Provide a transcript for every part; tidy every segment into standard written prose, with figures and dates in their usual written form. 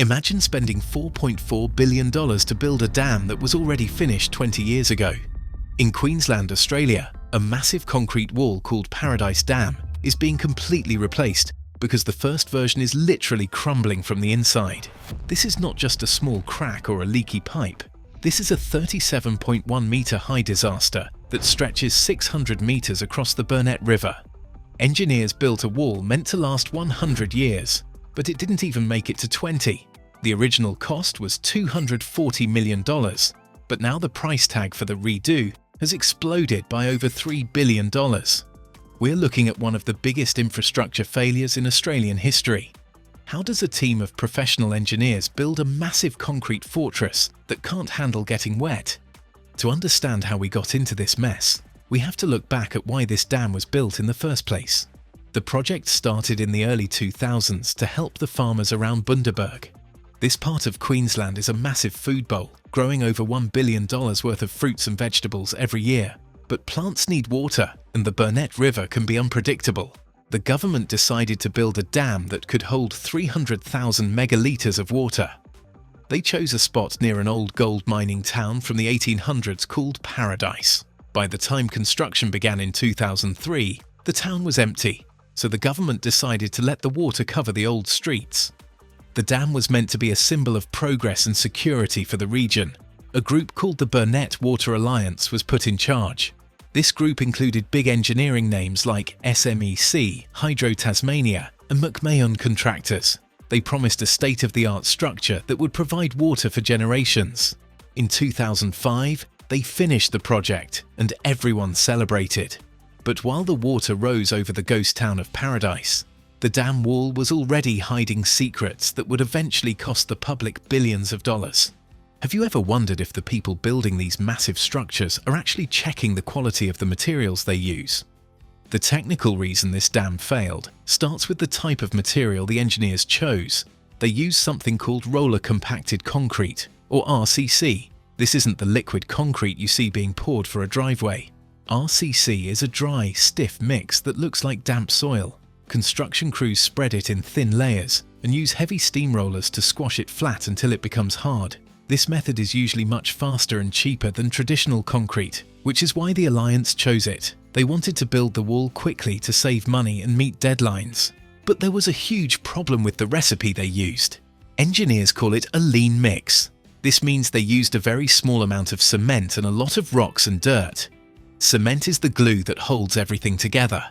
Imagine spending $4.4 billion to build a dam that was already finished 20 years ago. In Queensland, Australia, a massive concrete wall called Paradise Dam is being completely replaced because the first version is literally crumbling from the inside. This is not just a small crack or a leaky pipe. This is a 37.1 metre high disaster that stretches 600 metres across the Burnett River. Engineers built a wall meant to last 100 years, but it didn't even make it to 20. The original cost was $240 million, but now the price tag for the redo has exploded by over $3 billion. We're looking at one of the biggest infrastructure failures in Australian history. How does a team of professional engineers build a massive concrete fortress that can't handle getting wet? To understand how we got into this mess, we have to look back at why this dam was built in the first place. The project started in the early 2000s to help the farmers around Bundaberg. This part of Queensland is a massive food bowl, growing over $1 billion worth of fruits and vegetables every year. But plants need water, and the Burnett River can be unpredictable. The government decided to build a dam that could hold 300,000 megalitres of water. They chose a spot near an old gold mining town from the 1800s called Paradise. By the time construction began in 2003, the town was empty, so the government decided to let the water cover the old streets. The dam was meant to be a symbol of progress and security for the region. A group called the Burnett Water Alliance was put in charge. This group included big engineering names like SMEC, Hydro Tasmania, and McMahon Contractors. They promised a state-of-the-art structure that would provide water for generations. In 2005, they finished the project, and everyone celebrated. But while the water rose over the ghost town of Paradise, the dam wall was already hiding secrets that would eventually cost the public billions of dollars. Have you ever wondered if the people building these massive structures are actually checking the quality of the materials they use? The technical reason this dam failed starts with the type of material the engineers chose. They used something called roller compacted concrete, or RCC. This isn't the liquid concrete you see being poured for a driveway. RCC is a dry, stiff mix that looks like damp soil. Construction crews spread it in thin layers and use heavy steamrollers to squash it flat until it becomes hard. This method is usually much faster and cheaper than traditional concrete, which is why the Alliance chose it. They wanted to build the wall quickly to save money and meet deadlines. But there was a huge problem with the recipe they used. Engineers call it a lean mix. This means they used a very small amount of cement and a lot of rocks and dirt. Cement is the glue that holds everything together.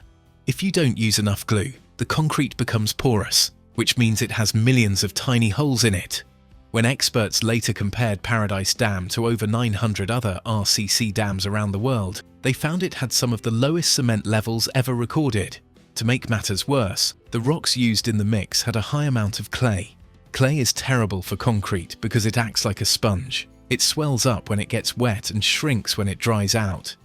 If you don't use enough glue, the concrete becomes porous, which means it has millions of tiny holes in it. When experts later compared Paradise Dam to over 900 other RCC dams around the world, they found it had some of the lowest cement levels ever recorded. To make matters worse, the rocks used in the mix had a high amount of clay. Clay is terrible for concrete because it acts like a sponge. It swells up when it gets wet and shrinks when it dries out.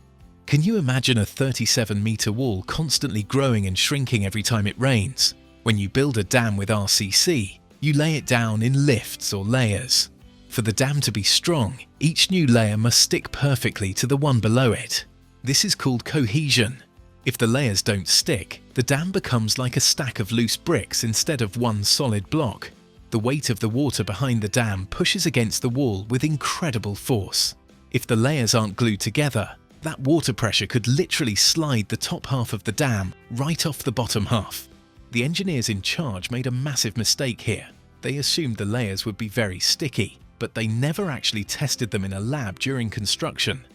Can you imagine a 37-metre wall constantly growing and shrinking every time it rains? When you build a dam with RCC, you lay it down in lifts or layers. For the dam to be strong, each new layer must stick perfectly to the one below it. This is called cohesion. If the layers don't stick, the dam becomes like a stack of loose bricks instead of one solid block. The weight of the water behind the dam pushes against the wall with incredible force. If the layers aren't glued together, that water pressure could literally slide the top half of the dam right off the bottom half. The engineers in charge made a massive mistake here. They assumed the layers would be very sticky, but they never actually tested them in a lab during construction.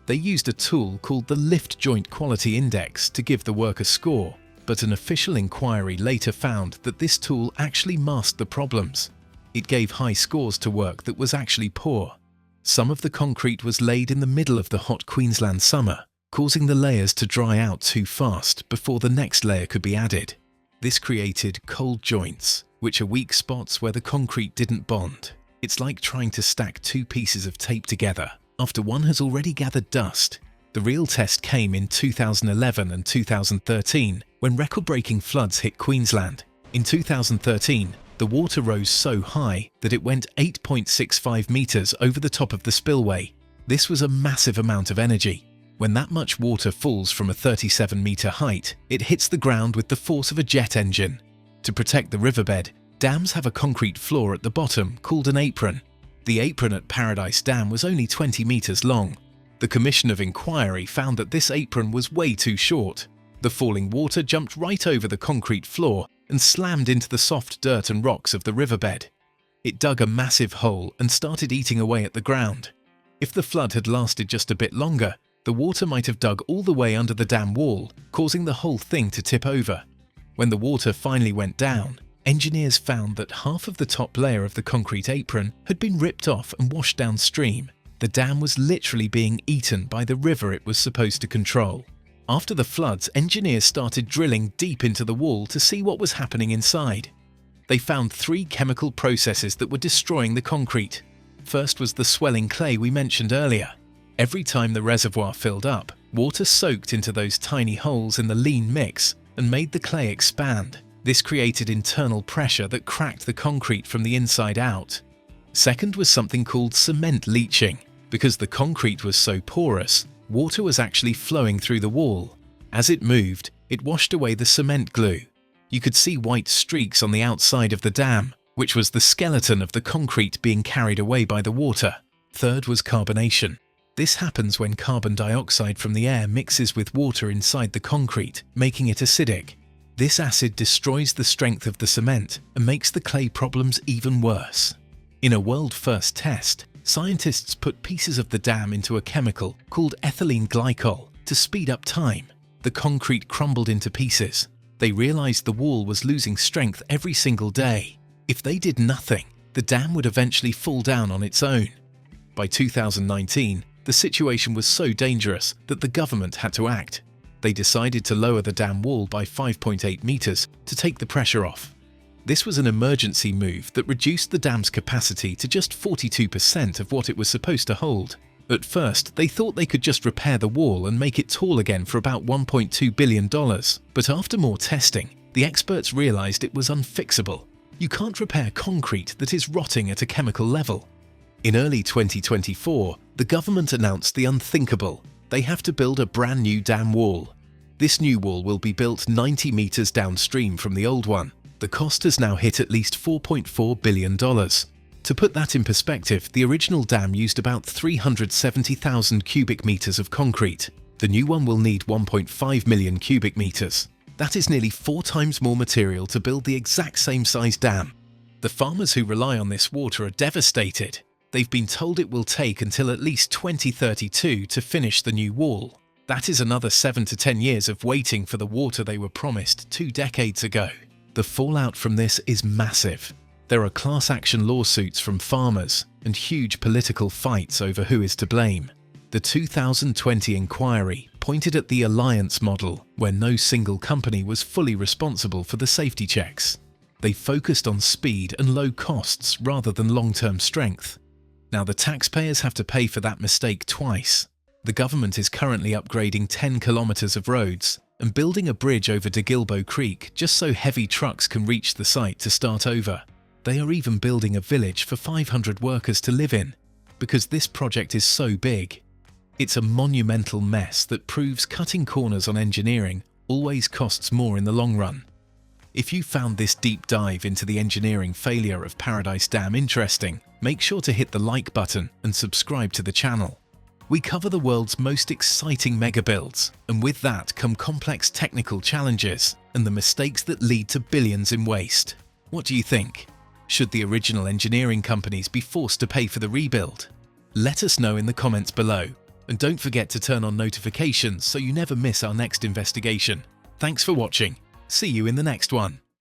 They used a tool called the Lift Joint Quality Index to give the work a score, but an official inquiry later found that this tool actually masked the problems. It gave high scores to work that was actually poor. Some of the concrete was laid in the middle of the hot Queensland summer, causing the layers to dry out too fast before the next layer could be added. This created cold joints, which are weak spots where the concrete didn't bond. It's like trying to stack two pieces of tape together after one has already gathered dust. The real test came in 2011 and 2013 when record-breaking floods hit Queensland. In 2013, the water rose so high that it went 8.65 metres over the top of the spillway. This was a massive amount of energy. When that much water falls from a 37-metre height, it hits the ground with the force of a jet engine. To protect the riverbed, Dams have a concrete floor at the bottom called an apron. The apron at Paradise Dam was only 20 meters long. The Commission of Inquiry found that this apron was way too short. The falling water jumped right over the concrete floor and slammed into the soft dirt and rocks of the riverbed. It dug a massive hole and started eating away at the ground. If the flood had lasted just a bit longer, the water might have dug all the way under the dam wall, causing the whole thing to tip over. When the water finally went down, engineers found that half of the top layer of the concrete apron had been ripped off and washed downstream. The dam was literally being eaten by the river it was supposed to control. After the floods, engineers started drilling deep into the wall to see what was happening inside. They found 3 chemical processes that were destroying the concrete. First was the swelling clay we mentioned earlier. Every time the reservoir filled up, water soaked into those tiny holes in the lean mix and made the clay expand. This created internal pressure that cracked the concrete from the inside out. Second was something called cement leaching. Because the concrete was so porous, water was actually flowing through the wall. As it moved, it washed away the cement glue. You could see white streaks on the outside of the dam, which was the skeleton of the concrete being carried away by the water. Third was carbonation. This happens when carbon dioxide from the air mixes with water inside the concrete, making it acidic. This acid destroys the strength of the cement and makes the clay problems even worse. In a world-first test, scientists put pieces of the dam into a chemical called ethylene glycol to speed up time. The concrete crumbled into pieces. They realized the wall was losing strength every single day. If they did nothing, the dam would eventually fall down on its own. By 2019, the situation was so dangerous that the government had to act. They decided to lower the dam wall by 5.8 meters to take the pressure off. This was an emergency move that reduced the dam's capacity to just 42% of what it was supposed to hold. At first, they thought they could just repair the wall and make it tall again for about $1.2 billion. But after more testing, the experts realized it was unfixable. You can't repair concrete that is rotting at a chemical level. In early 2024, the government announced the unthinkable. They have to build a brand new dam wall. This new wall will be built 90 meters downstream from the old one. The cost has now hit at least $4.4 billion. To put that in perspective, the original dam used about 370,000 cubic meters of concrete. The new one will need 1.5 million cubic meters. That is nearly 4 times more material to build the exact same size dam. The farmers who rely on this water are devastated. They've been told it will take until at least 2032 to finish the new wall. That is another 7 to 10 years of waiting for the water they were promised 2 decades ago. The fallout from this is massive. There are class action lawsuits from farmers and huge political fights over who is to blame. The 2020 inquiry pointed at the alliance model, where no single company was fully responsible for the safety checks. They focused on speed and low costs rather than long-term strength. Now the taxpayers have to pay for that mistake twice. The government is currently upgrading 10 kilometers of roads and building a bridge over DeGilbo Creek just so heavy trucks can reach the site to start over. They are even building a village for 500 workers to live in, because this project is so big. It's a monumental mess that proves cutting corners on engineering always costs more in the long run. If you found this deep dive into the engineering failure of Paradise Dam interesting, make sure to hit the like button and subscribe to the channel. We cover the world's most exciting megabuilds, and with that come complex technical challenges and the mistakes that lead to billions in waste. What do you think? Should the original engineering companies be forced to pay for the rebuild? Let us know in the comments below, and don't forget to turn on notifications so you never miss our next investigation. Thanks for watching. See you in the next one.